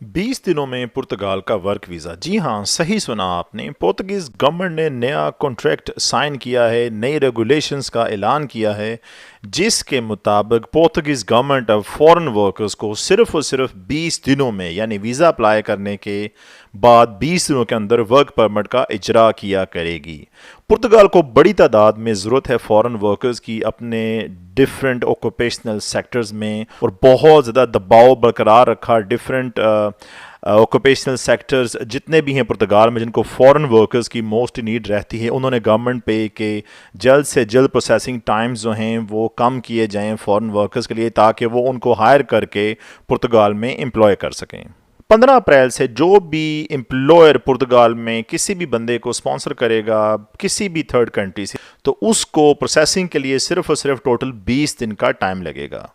20 दिनों में पुर्तगाल का वर्क वीज़ा। जी हाँ, सही सुना आपने। पोर्तुगीज़ गवर्नमेंट ने नया कॉन्ट्रैक्ट साइन किया है, नई रेगुलेशंस का ऐलान किया है, जिसके मुताबिक पोर्तुगीज़ गवर्नमेंट अब फॉरेन वर्कर्स को सिर्फ और सिर्फ 20 दिनों में यानी वीज़ा अप्लाई करने के बाद 20 दिनों के अंदर वर्क परमिट का इजरा किया करेगी। पुर्तगाल को बड़ी तादाद में ज़रूरत है फॉरेन वर्कर्स की अपने डिफरेंट ऑक्यूपेशनल सेक्टर्स में, और बहुत ज़्यादा दबाव बरकरार रखा डिफरेंट ऑक्यूपेशनल सेक्टर्स जितने भी हैं पुर्तगाल में जिनको फॉरेन वर्कर्स की मोस्ट नीड रहती है। उन्होंने गवर्नमेंट पे कि जल्द से जल्द प्रोसेसिंग टाइम्स जो हैं वो कम किए जाएं फॉरेन वर्कर्स के लिए, ताकि वो उनको हायर करके पुर्तगाल में एम्प्लॉय कर सकें। 15 अप्रैल से जो भी एम्प्लॉयर पुर्तगाल में किसी भी बंदे को स्पॉन्सर करेगा किसी भी थर्ड कंट्री से, तो उसको प्रोसेसिंग के लिए सिर्फ और सिर्फ टोटल 20 दिन का टाइम लगेगा।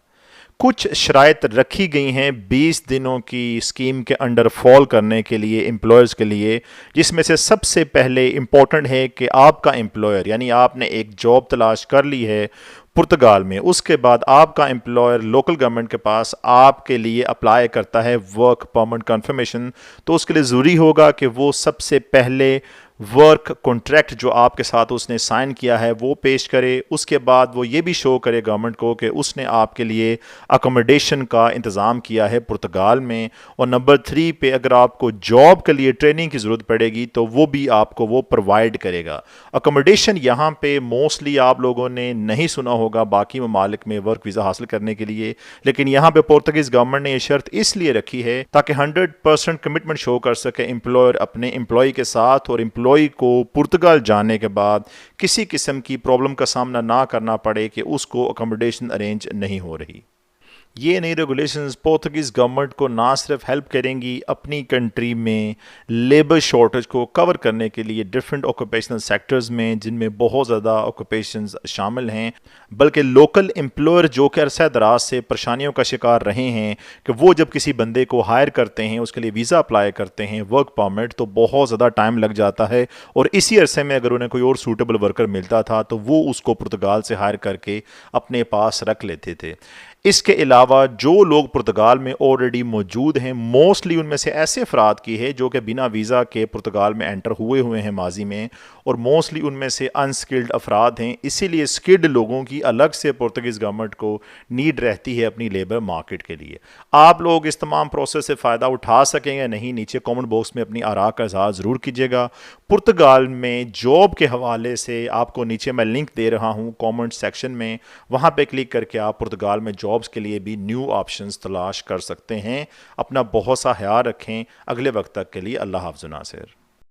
कुछ शराइत रखी गई हैं 20 दिनों की स्कीम के अंडर फॉल करने के लिए एम्प्लॉयर्स के लिए, जिसमें से सबसे पहले इम्पॉर्टेंट है कि आपका एम्प्लॉयर यानी आपने एक जॉब तलाश कर ली है पुर्तगाल में, उसके बाद आपका एम्प्लॉयर लोकल गवर्नमेंट के पास आपके लिए अप्लाई करता है वर्क परमिट कन्फर्मेशन, तो उसके लिए ज़रूरी होगा कि वो सबसे पहले वर्क कॉन्ट्रैक्ट जो आपके साथ उसने साइन किया है वो पेश करे। उसके बाद वो ये भी शो करे गवर्नमेंट को कि उसने आपके लिए अकोमोडेशन का इंतज़ाम किया है पुर्तगाल में। और नंबर 3 पे अगर आपको जॉब के लिए ट्रेनिंग की ज़रूरत पड़ेगी तो वो भी आपको वो प्रोवाइड करेगा। अकोमोडेशन यहाँ पे मोस्टली आप लोगों ने नहीं सुना होगा बाकी ममालिक में वर्क वीज़ा हासिल करने के लिए, लेकिन यहाँ पे पुर्तगीज़ गवर्नमेंट ने यह शर्त इसलिए रखी है ताकि 100% कमिटमेंट शो कर सके एम्प्लॉयर अपने एम्प्लॉय के साथ, और एम्प्लॉय को पुर्तगाल जाने के बाद किसी किस्म की प्रॉब्लम का सामना ना करना पड़े कि उसको अकोमोडेशन अरेंज नहीं हो रही। ये नई रेगुलेशंस पोर्तुगीज़ गवर्नमेंट को ना सिर्फ हेल्प करेंगी अपनी कंट्री में लेबर शॉर्टेज को कवर करने के लिए डिफरेंट ऑक्यूपेशनल सेक्टर्स में जिनमें बहुत ज़्यादा ऑक्यूपेशंस शामिल हैं, बल्कि लोकल एम्प्लॉयर जो कि अरसा दराज से परेशानियों का शिकार रहे हैं कि वो जब किसी बंदे को हायर करते हैं उसके लिए वीज़ा अप्लाई करते हैं वर्क परमिट, तो बहुत ज़्यादा टाइम लग जाता है, और इसी अरसे में अगर उन्हें कोई और सूटेबल वर्कर मिलता था तो वो उसको पुर्तगाल से हायर करके अपने पास रख लेते थे। इसके अलावा जो लोग पुर्तगाल में ऑलरेडी मौजूद हैं मोस्टली उनमें से ऐसे अफराद की है जो कि बिना वीज़ा के पुर्तगाल में एंटर हुए हैं माजी में, और मोस्टली उनमें से अनस्किल्ड अफराद हैं। इसीलिए स्किल्ड लोगों की अलग से पुर्तगीज़ गवर्नमेंट को नीड रहती है अपनी लेबर मार्केट के लिए। आप लोग इस तमाम प्रोसेस से फ़ायदा उठा सकेंगे नहीं, नीचे कमेंट बॉक्स में अपनी आरा का इज़हार ज़रूर कीजिएगा। पुर्तगाल में जॉब के हवाले से आपको नीचे मैं लिंक दे रहा हूँ कमेंट सेक्शन में, वहाँ पे क्लिक करके आप पुर्तगाल में जॉब्स के लिए भी न्यू ऑप्शंस तलाश कर सकते हैं। अपना बहुत सा ख्याल रखें। अगले वक्त तक के लिए अल्लाह हाफ़िज़ नासिर।